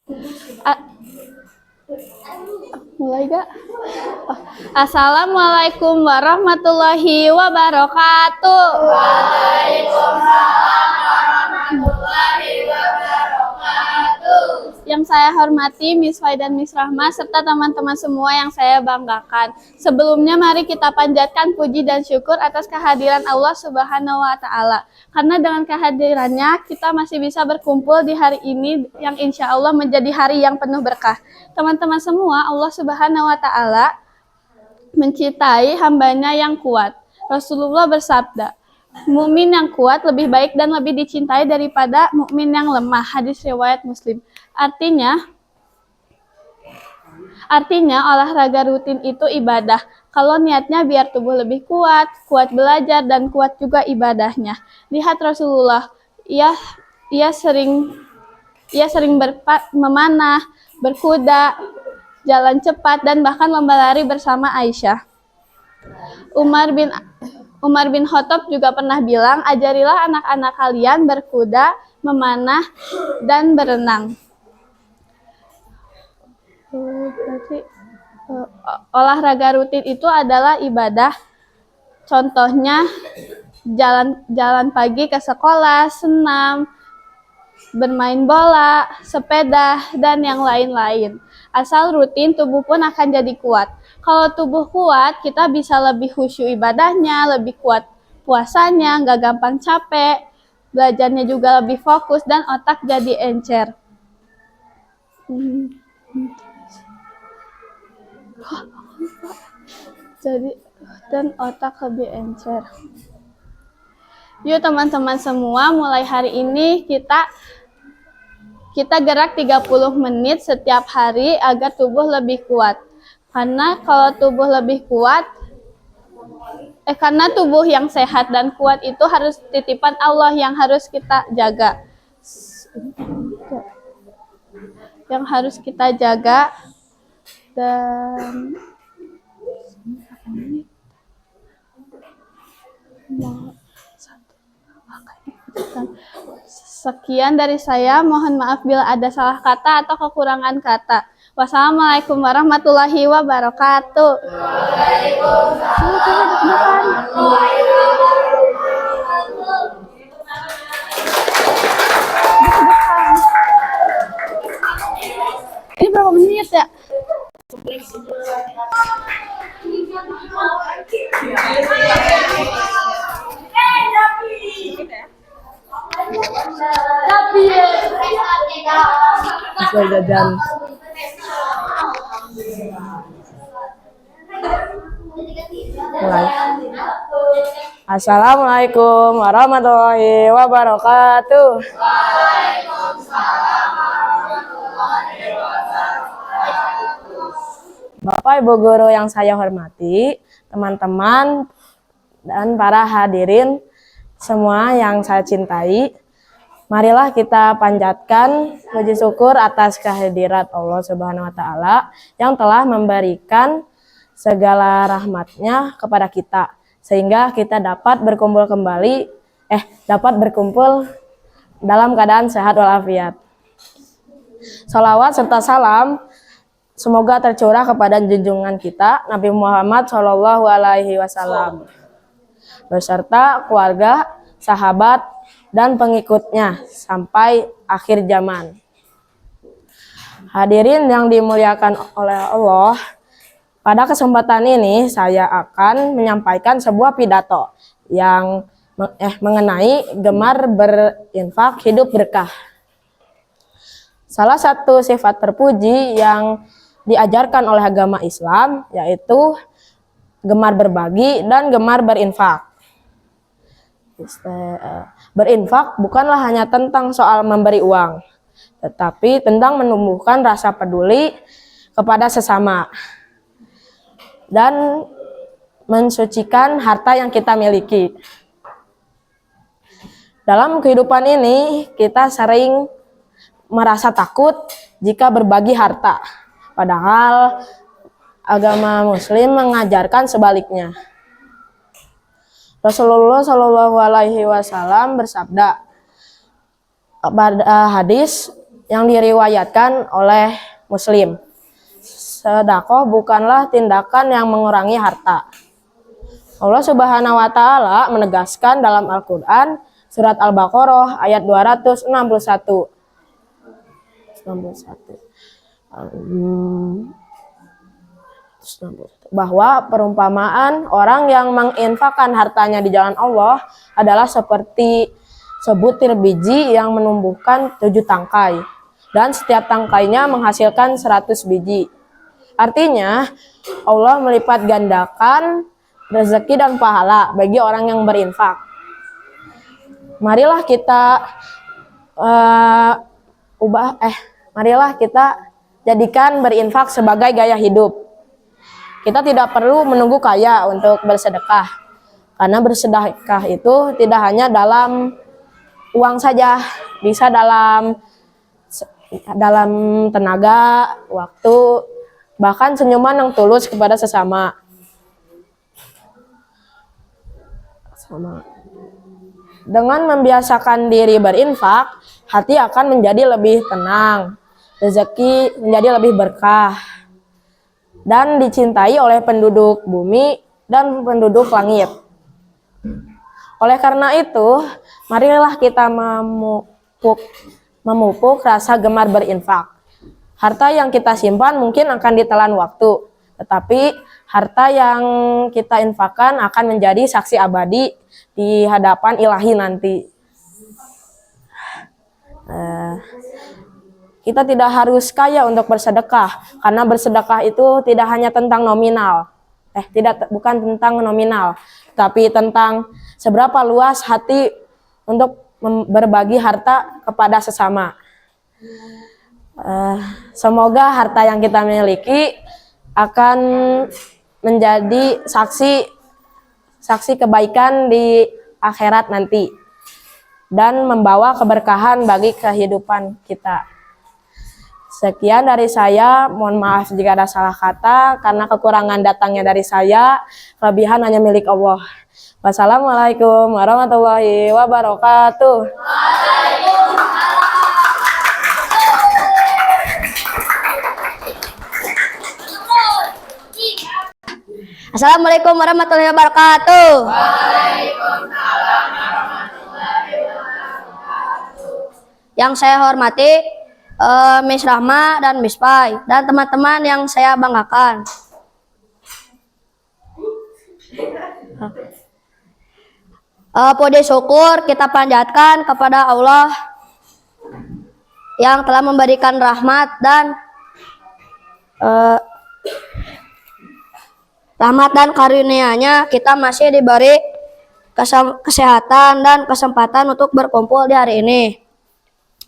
A- Mulai gak? Oh. Assalamualaikum warahmatullahi wabarakatuh. Yang saya hormati Miss Fai dan Miss Rahma serta teman-teman semua yang saya banggakan. Sebelumnya mari kita panjatkan puji dan syukur atas kehadiran Allah Subhanahu wa taala. Karena dengan kehadirannya kita masih bisa berkumpul di hari ini yang insya Allah menjadi hari yang penuh berkah. Teman-teman semua, Allah Subhanahu wa taala mencintai hambanya yang kuat. Rasulullah bersabda, mukmin yang kuat lebih baik dan lebih dicintai daripada mukmin yang lemah. Hadis riwayat Muslim. Artinya olahraga rutin itu ibadah. Kalau niatnya biar tubuh lebih kuat, kuat belajar dan kuat juga ibadahnya. Lihat Rasulullah, ia ia sering memanah, berkuda, jalan cepat dan bahkan lomba lari bersama Aisyah. Umar bin Khattab juga pernah bilang, ajarilah anak-anak kalian berkuda, memanah, dan berenang. Berarti olahraga rutin itu adalah ibadah. Contohnya jalan pagi ke sekolah, senam, bermain bola, sepeda, dan yang lain-lain. Asal rutin, tubuh pun akan jadi kuat. Kalau tubuh kuat, kita bisa lebih khusyuk ibadahnya, lebih kuat puasanya, nggak gampang capek, belajarnya juga lebih fokus, dan otak jadi encer. Dan otak lebih encer. Yuk teman-teman semua, mulai hari ini kita gerak 30 menit setiap hari agar tubuh lebih kuat. Karena kalau tubuh lebih kuat, karena tubuh yang sehat dan kuat itu harus titipan Allah yang harus kita jaga. Yang harus kita jaga dan sekian dari saya. Mohon maaf bila ada salah kata atau kekurangan kata. Wassalamualaikum warahmatullahi wabarakatuh. Ini berapa menit ya? Sesuai jajan. Mulai. Assalamualaikum warahmatullahi wabarakatuh. Bapak Ibu guru yang saya hormati, teman-teman dan para hadirin semua yang saya cintai, marilah kita panjatkan puji syukur atas kehadirat Allah Subhanahu wa taala yang telah memberikan segala rahmatnya kepada kita sehingga kita dapat berkumpul dalam keadaan sehat walafiat. Salawat serta salam semoga tercurah kepada junjungan kita Nabi Muhammad SAW beserta keluarga, sahabat, dan pengikutnya sampai akhir zaman. Hadirin yang dimuliakan oleh Allah, pada kesempatan ini saya akan menyampaikan sebuah pidato yang mengenai gemar berinfak hidup berkah. Salah satu sifat terpuji yang diajarkan oleh agama Islam yaitu gemar berbagi dan gemar berinfak. Berinfak bukanlah hanya tentang soal memberi uang, tetapi tentang menumbuhkan rasa peduli kepada sesama dan mensucikan harta yang kita miliki. Dalam kehidupan ini kita sering merasa takut jika berbagi harta. Padahal agama Muslim mengajarkan sebaliknya. Rasulullah Shallallahu Alaihi Wasallam bersabda pada hadis yang diriwayatkan oleh Muslim. Sedekah bukanlah tindakan yang mengurangi harta. Allah Subhanahu wa taala menegaskan dalam Al-Qur'an surat Al-Baqarah ayat 261. Bahwa perumpamaan orang yang menginfakkan hartanya di jalan Allah adalah seperti sebutir biji yang menumbuhkan 7 tangkai dan setiap tangkainya menghasilkan 100 biji. Artinya Allah melipat gandakan rezeki dan pahala bagi orang yang berinfak. Marilah kita marilah kita jadikan berinfak sebagai gaya hidup. Kita tidak perlu menunggu kaya untuk bersedekah. Karena bersedekah itu tidak hanya dalam uang saja, bisa dalam tenaga, waktu, bahkan senyuman yang tulus kepada sesama. Dengan membiasakan diri berinfak, hati akan menjadi lebih tenang, rezeki menjadi lebih berkah, dan dicintai oleh penduduk bumi dan penduduk langit. Oleh karena itu, marilah kita memupuk rasa gemar berinfak. Harta yang kita simpan mungkin akan ditelan waktu, tetapi harta yang kita infakkan akan menjadi saksi abadi di hadapan ilahi nanti. Kita tidak harus kaya untuk bersedekah, karena bersedekah itu tidak hanya tentang nominal. Bukan tentang nominal, tapi tentang seberapa luas hati untuk berbagi harta kepada sesama. Semoga harta yang kita miliki akan menjadi saksi kebaikan di akhirat nanti dan membawa keberkahan bagi kehidupan kita. Sekian dari saya, mohon maaf jika ada salah kata, karena kekurangan datangnya dari saya, kelebihan hanya milik Allah. Wassalamualaikum warahmatullahi wabarakatuh. Assalamualaikum warahmatullahi wabarakatuh. Yang saya hormati Miss Rahma dan Miss Pai dan teman-teman yang saya banggakan. Puji syukur kita panjatkan kepada Allah yang telah memberikan rahmat dan karunia-Nya kita masih diberi kesehatan dan kesempatan untuk berkumpul di hari ini.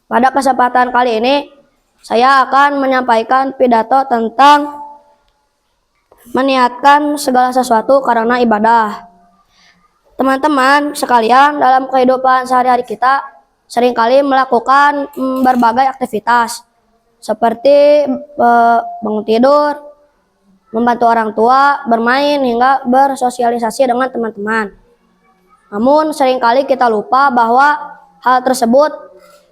Pada kesempatan kali ini, saya akan menyampaikan pidato tentang meniatkan segala sesuatu karena ibadah. Teman-teman sekalian, dalam kehidupan sehari-hari kita seringkali melakukan berbagai aktivitas seperti bangun tidur, membantu orang tua, bermain, hingga bersosialisasi dengan teman-teman. Namun seringkali kita lupa bahwa hal tersebut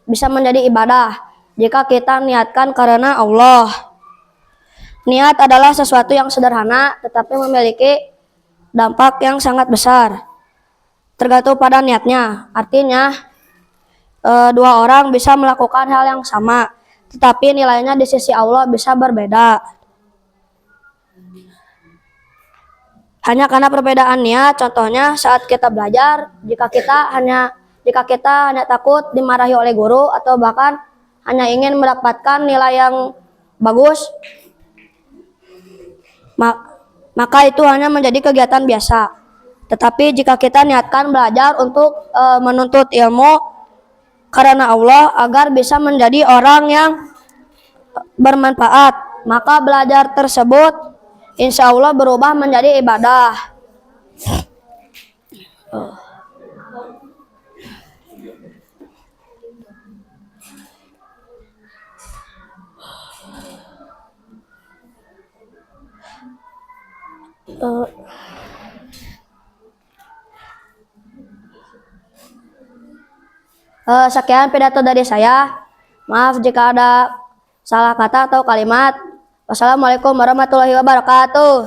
bisa menjadi ibadah jika kita niatkan karena Allah. Niat adalah sesuatu yang sederhana tetapi memiliki dampak yang sangat besar. Tergantung pada niatnya. Artinya dua orang bisa melakukan hal yang sama, tetapi nilainya di sisi Allah bisa berbeda. Hanya karena perbedaan niat, contohnya saat kita belajar, jika kita hanya takut dimarahi oleh guru atau bahkan hanya ingin mendapatkan nilai yang bagus, maka itu hanya menjadi kegiatan biasa. Tetapi jika kita niatkan belajar untuk menuntut ilmu karena Allah agar bisa menjadi orang yang bermanfaat, maka belajar tersebut insya Allah berubah menjadi ibadah. Sekian pidato dari saya. Maaf jika ada salah kata atau kalimat. Wassalamualaikum warahmatullahi wabarakatuh.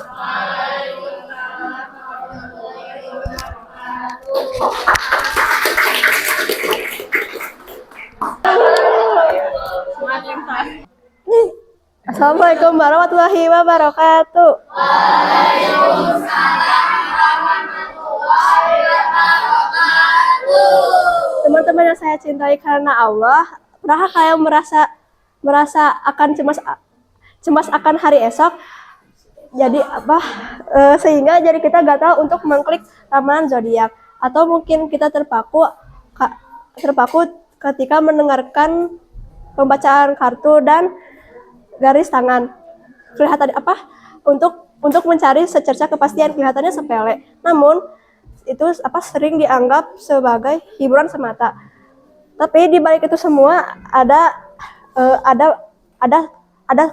Assalamualaikum warahmatullahi wabarakatuh. Teman-teman yang saya cintai karena Allah, pernahkah kalian merasa akan cemas akan hari esok? Jadi sehingga jadi kita gatal untuk mengklik ramalan zodiak, atau mungkin kita terpaku ketika mendengarkan pembacaan kartu dan garis tangan. Kelihatan untuk mencari secerca kepastian, kelihatannya sepele. Namun itu sering dianggap sebagai hiburan semata. Tapi di balik itu semua ada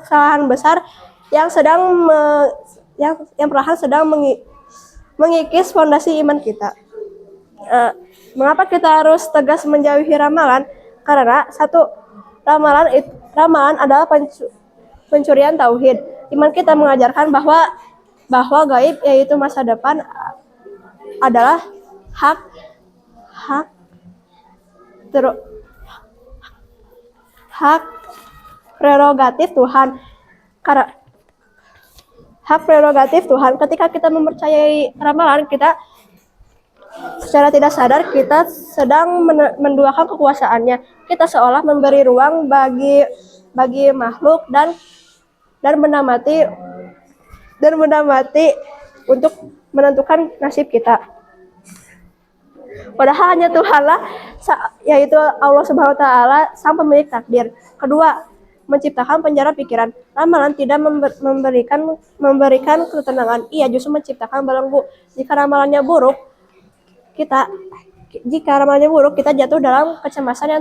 kesalahan besar yang perlahan sedang mengikis fondasi iman kita. Mengapa kita harus tegas menjauhi ramalan? Karena satu, ramalan adalah pencurian tauhid. Iman kita mengajarkan bahwa gaib, yaitu masa depan, adalah hak prerogatif Tuhan. Karena hak prerogatif Tuhan, ketika kita mempercayai ramalan, kita secara tidak sadar kita sedang menduakan kekuasaannya. Kita seolah memberi ruang bagi makhluk dan menamati untuk menentukan nasib kita. Padahal hanya Tuhanlah, yaitu Allah Subhanahu wa taala, sang pemilik takdir. Kedua, menciptakan penjara pikiran. Ramalan tidak memberikan ketenangan, ia justru menciptakan belenggu. Jika ramalannya buruk, kita jatuh dalam kecemasan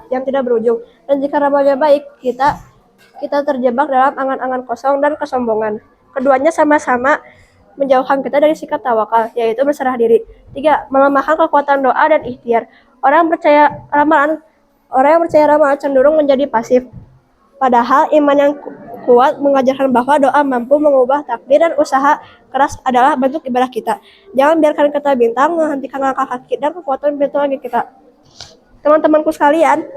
yang tidak berujung. Dan jika ramalannya baik, kita terjebak dalam angan-angan kosong dan kesombongan. Keduanya sama-sama menjauhkan kita dari sikap tawakal, yaitu berserah diri. 3. Melemahkan kekuatan doa dan ikhtiar. Orang yang percaya ramalan cenderung menjadi pasif. Padahal iman yang kuat mengajarkan bahwa doa mampu mengubah takdir, dan usaha keras adalah bentuk ibadah kita. Jangan biarkan kata bintang menghentikan langkah kaki dan kekuatan virtual kita. Teman-temanku sekalian,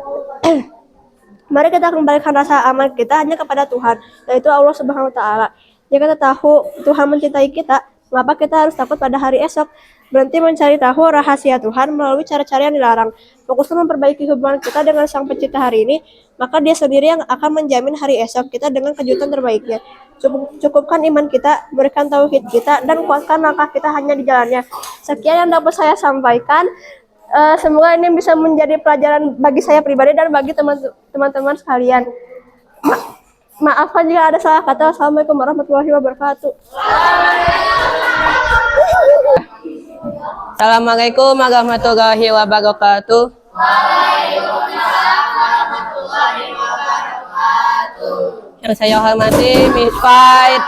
mari kita kembalikan rasa aman kita hanya kepada Tuhan, yaitu Allah Subhanahu wa taala. Jika kita tahu Tuhan mencintai kita, mengapa kita harus takut pada hari esok? Berhenti mencari tahu rahasia Tuhan melalui cara-cara yang dilarang. Fokuslah memperbaiki hubungan kita dengan Sang Pencipta hari ini, maka Dia sendiri yang akan menjamin hari esok kita dengan kejutan terbaiknya. Cukupkan iman kita, berikan tauhid kita, dan kuatkan langkah kita hanya di jalannya. Sekian yang dapat saya sampaikan. Semoga ini bisa menjadi pelajaran bagi saya pribadi dan bagi teman-teman sekalian. Maafkan jika ada salah kata. Assalamualaikum warahmatullahi wabarakatuh. Assalamualaikum warahmatullahi wabarakatuh. Yang saya hormati Miss Fight.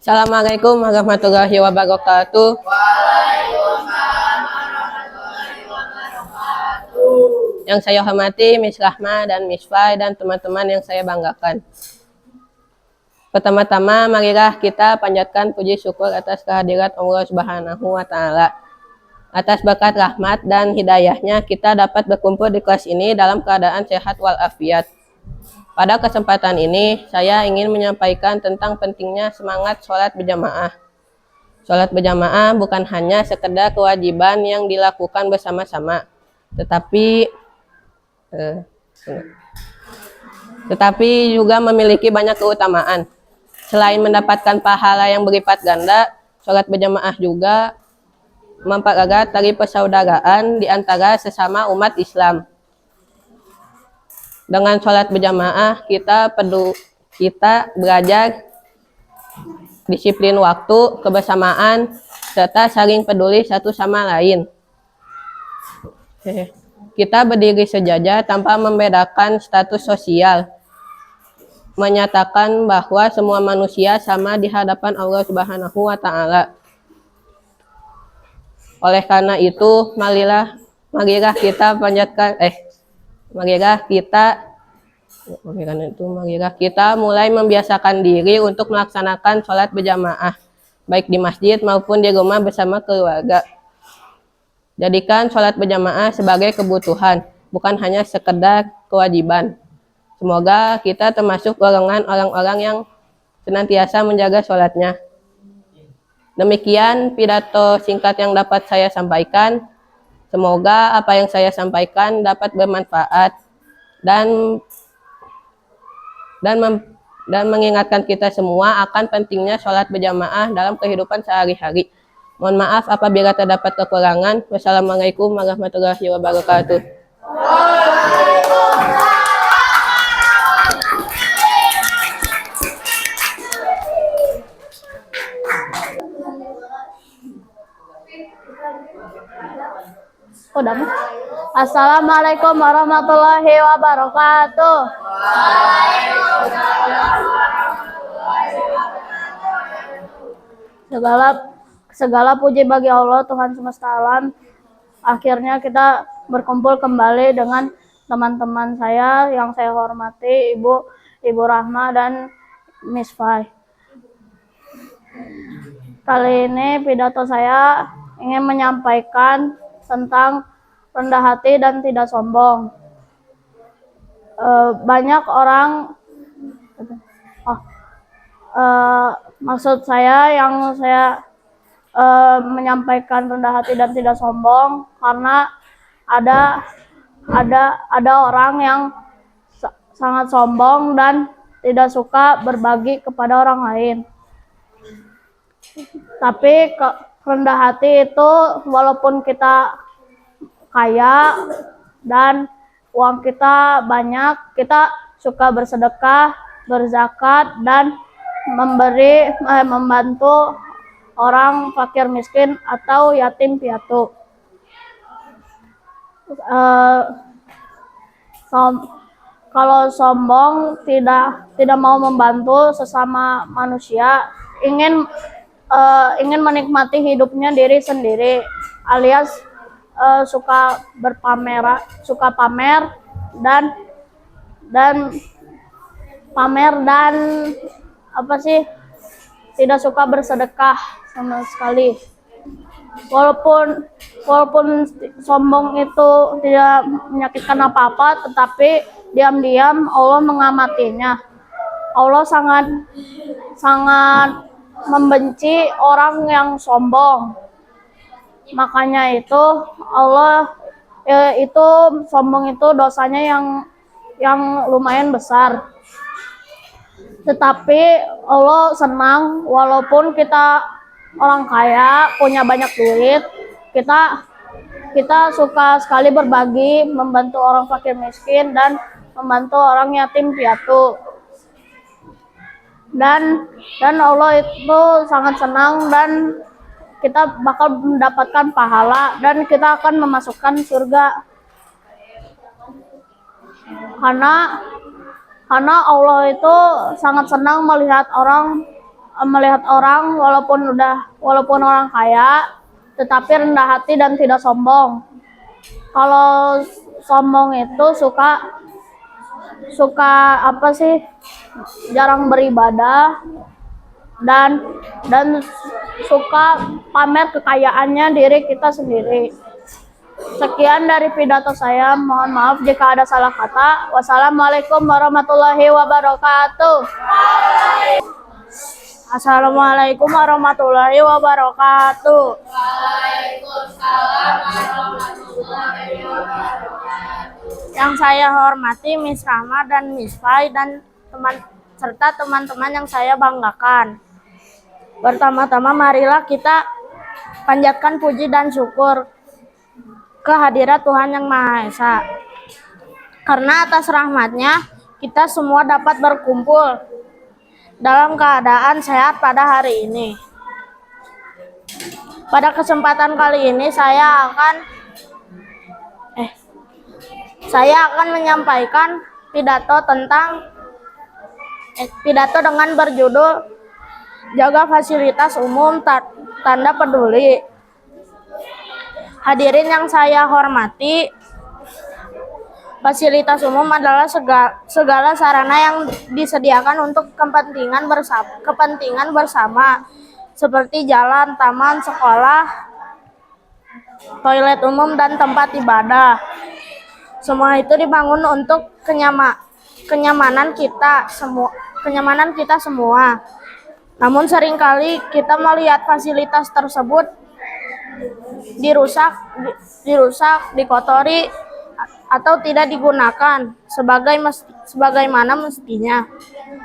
Assalamualaikum warahmatullahi wabarakatuh. Yang saya hormati Miss Rahma dan Miss Fai dan teman-teman yang saya banggakan. Pertama-tama marilah kita panjatkan puji syukur atas kehadirat Allah Subhanahu wa taala. Atas berkat rahmat dan hidayahnya kita dapat berkumpul di kelas ini dalam keadaan sehat walafiat. Pada kesempatan ini saya ingin menyampaikan tentang pentingnya semangat sholat berjamaah. Sholat berjamaah bukan hanya sekedar kewajiban yang dilakukan bersama-sama, tetapi juga memiliki banyak keutamaan. Selain mendapatkan pahala yang berlipat ganda, sholat berjamaah juga mempererat tali persaudaraan di antara sesama umat Islam. Dengan sholat berjamaah kita belajar disiplin waktu, kebersamaan, serta saling peduli satu sama lain. Kita berdiri sejajar tanpa membedakan status sosial, menyatakan bahwa semua manusia sama di hadapan Allah Subhanahu wa taala. Oleh karena itu, marilah kita panjatkan marilah kita mulai membiasakan diri untuk melaksanakan sholat berjamaah baik di masjid maupun di rumah bersama keluarga. Jadikan sholat berjamaah sebagai kebutuhan, bukan hanya sekedar kewajiban. Semoga kita termasuk golongan orang-orang yang senantiasa menjaga sholatnya. Demikian pidato singkat yang dapat saya sampaikan. Semoga apa yang saya sampaikan dapat bermanfaat dan mengingatkan kita semua akan pentingnya sholat berjamaah dalam kehidupan sehari-hari. Mohon maaf apabila terdapat kekurangan. Wassalamualaikum warahmatullahi wabarakatuh. Udah mah. Assalamualaikum warahmatullahi wabarakatuh. Segala puji bagi Allah Tuhan semesta alam. Akhirnya kita berkumpul kembali dengan teman-teman saya yang saya hormati, Ibu Rahma dan Miss Fai. Kali ini pidato saya ingin menyampaikan tentang rendah hati dan tidak sombong. Banyak orang, maksud saya yang saya menyampaikan rendah hati dan tidak sombong karena ada orang yang sangat sombong dan tidak suka berbagi kepada orang lain. Tapi rendah hati itu walaupun kita kaya dan uang kita banyak, kita suka bersedekah, berzakat dan membantu orang fakir miskin atau yatim piatu. Kalau sombong tidak mau membantu sesama manusia, ingin menikmati hidupnya diri sendiri, alias suka pamer dan tidak suka bersedekah sama sekali. Walaupun sombong itu tidak menyakitkan apa-apa, tetapi diam-diam Allah mengamatinya. Allah sangat membenci orang yang sombong. Makanya itu sombong itu dosanya yang lumayan besar. Tetapi Allah senang walaupun kita orang kaya, punya banyak duit, kita suka sekali berbagi, membantu orang fakir miskin dan membantu orang yatim piatu. Dan Allah itu sangat senang dan kita bakal mendapatkan pahala dan kita akan memasukkan surga. Karena Allah itu sangat senang melihat orang walaupun orang kaya tetapi rendah hati dan tidak sombong. Kalau sombong itu suka jarang beribadah dan suka pamer kekayaannya diri kita sendiri. Sekian dari pidato saya, mohon maaf jika ada salah kata. Wassalamualaikum warahmatullahi wabarakatuh. Assalamualaikum warahmatullahi wabarakatuh. Yang saya hormati Miss Rahma dan Miss Fai dan serta teman-teman yang saya banggakan. Pertama-tama marilah kita panjatkan puji dan syukur kehadirat Tuhan Yang Maha Esa. Karena atas rahmatnya kita semua dapat berkumpul dalam keadaan sehat pada hari ini. Pada kesempatan kali ini saya akan menyampaikan pidato dengan berjudul Jaga Fasilitas Umum Tanda Peduli. Hadirin yang saya hormati, fasilitas umum adalah segala sarana yang disediakan untuk kepentingan bersama, seperti jalan, taman, sekolah, toilet umum, dan tempat ibadah. Semua itu dibangun untuk kenyamanan kita semua. Namun seringkali kita melihat fasilitas tersebut dirusak, dikotori, atau tidak digunakan sebagaimana mestinya.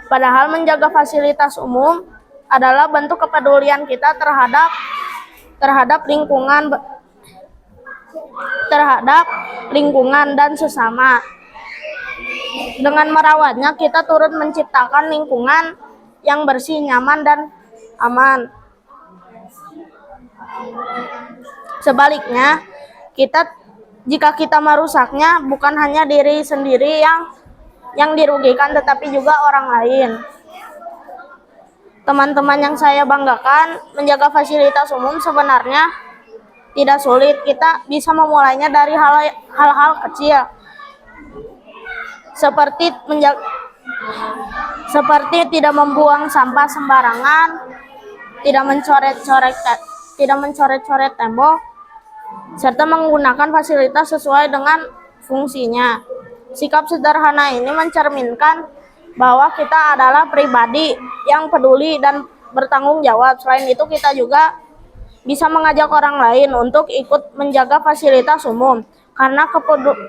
Padahal menjaga fasilitas umum adalah bentuk kepedulian kita terhadap lingkungan dan sesama. Dengan merawatnya, kita turut menciptakan lingkungan yang bersih, nyaman, dan aman. Sebaliknya, jika kita merusaknya, bukan hanya diri sendiri yang dirugikan, tetapi juga orang lain. Teman-teman yang saya banggakan, menjaga fasilitas umum sebenarnya tidak sulit. Kita bisa memulainya dari hal-hal kecil, seperti tidak membuang sampah sembarangan, tidak mencoret-coret tembok, serta menggunakan fasilitas sesuai dengan fungsinya. Sikap sederhana ini mencerminkan bahwa kita adalah pribadi yang peduli dan bertanggung jawab. Selain itu, kita juga bisa mengajak orang lain untuk ikut menjaga fasilitas umum, karena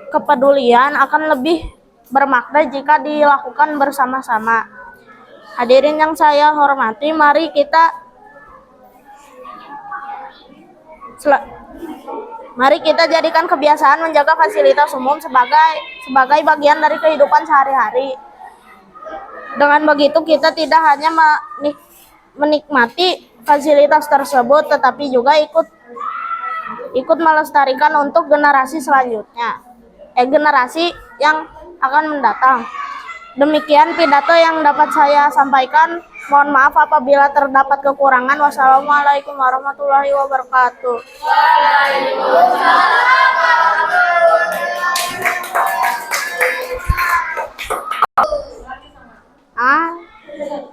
kepedulian akan lebih bermakna jika dilakukan bersama-sama. Hadirin yang saya hormati, mari kita jadikan kebiasaan menjaga fasilitas umum sebagai bagian dari kehidupan sehari-hari. Dengan begitu, kita tidak hanya menikmati fasilitas tersebut, tetapi juga ikut melestarikan untuk generasi selanjutnya, generasi yang akan mendatang. Demikian pidato yang dapat saya sampaikan. Mohon maaf apabila terdapat kekurangan. Wassalamualaikum warahmatullahi wabarakatuh.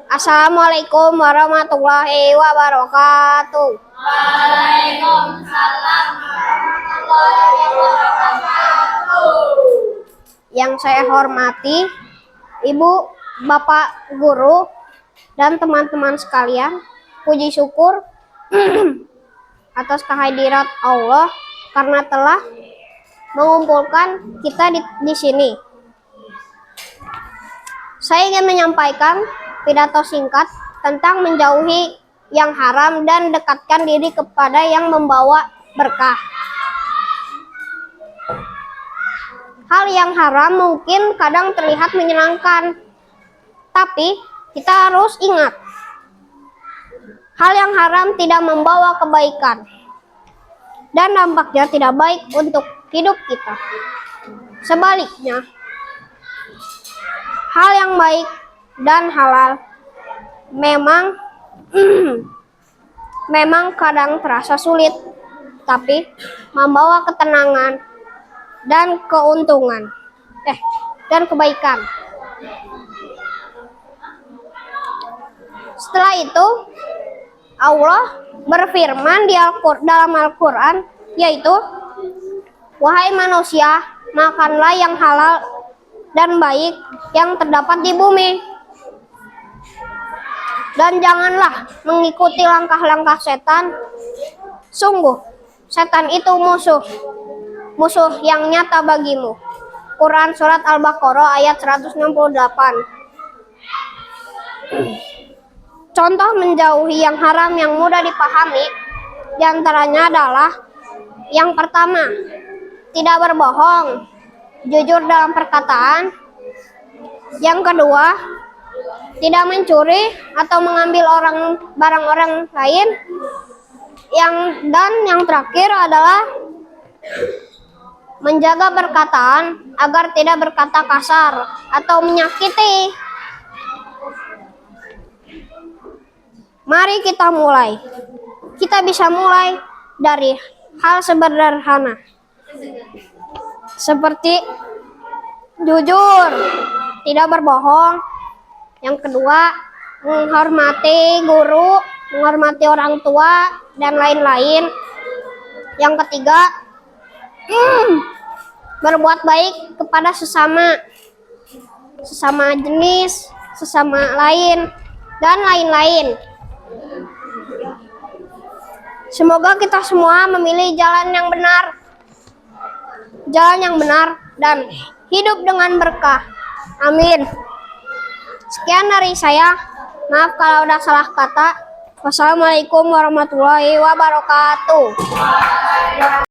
Assalamualaikum warahmatullahi wabarakatuh. Yang saya hormati Ibu, Bapak Guru, dan teman-teman sekalian, puji syukur atas kehadirat Allah karena telah mengumpulkan kita di sini. Saya ingin menyampaikan pidato singkat tentang menjauhi yang haram dan dekatkan diri kepada yang membawa berkah. Hal yang haram mungkin kadang terlihat menyenangkan, tapi kita harus ingat, hal yang haram tidak membawa kebaikan dan dampaknya tidak baik untuk hidup kita. Sebaliknya, hal yang baik dan halal memang kadang terasa sulit, tapi membawa ketenangan dan keuntungan dan kebaikan. Setelah itu, Allah berfirman dalam Al-Quran, yaitu, wahai manusia, makanlah yang halal dan baik yang terdapat di bumi, dan janganlah mengikuti langkah-langkah setan. Sungguh, setan itu musuh yang nyata bagimu. Quran Surat Al-Baqarah ayat 168. Contoh menjauhi yang haram yang mudah dipahami diantaranya adalah: yang pertama, tidak berbohong, jujur dalam perkataan. Yang kedua, tidak mencuri atau mengambil barang orang lain. Yang terakhir adalah menjaga perkataan agar tidak berkata kasar atau menyakiti. Mari kita mulai. Kita bisa mulai dari hal sederhana seperti jujur, tidak berbohong. Yang kedua, menghormati guru, menghormati orang tua, dan lain-lain. Yang ketiga, berbuat baik kepada sesama jenis, sesama lain, dan lain-lain. Semoga kita semua memilih jalan yang benar dan hidup dengan berkah. Amin. Sekian dari saya. Maaf kalau ada salah kata. Wassalamualaikum warahmatullahi wabarakatuh.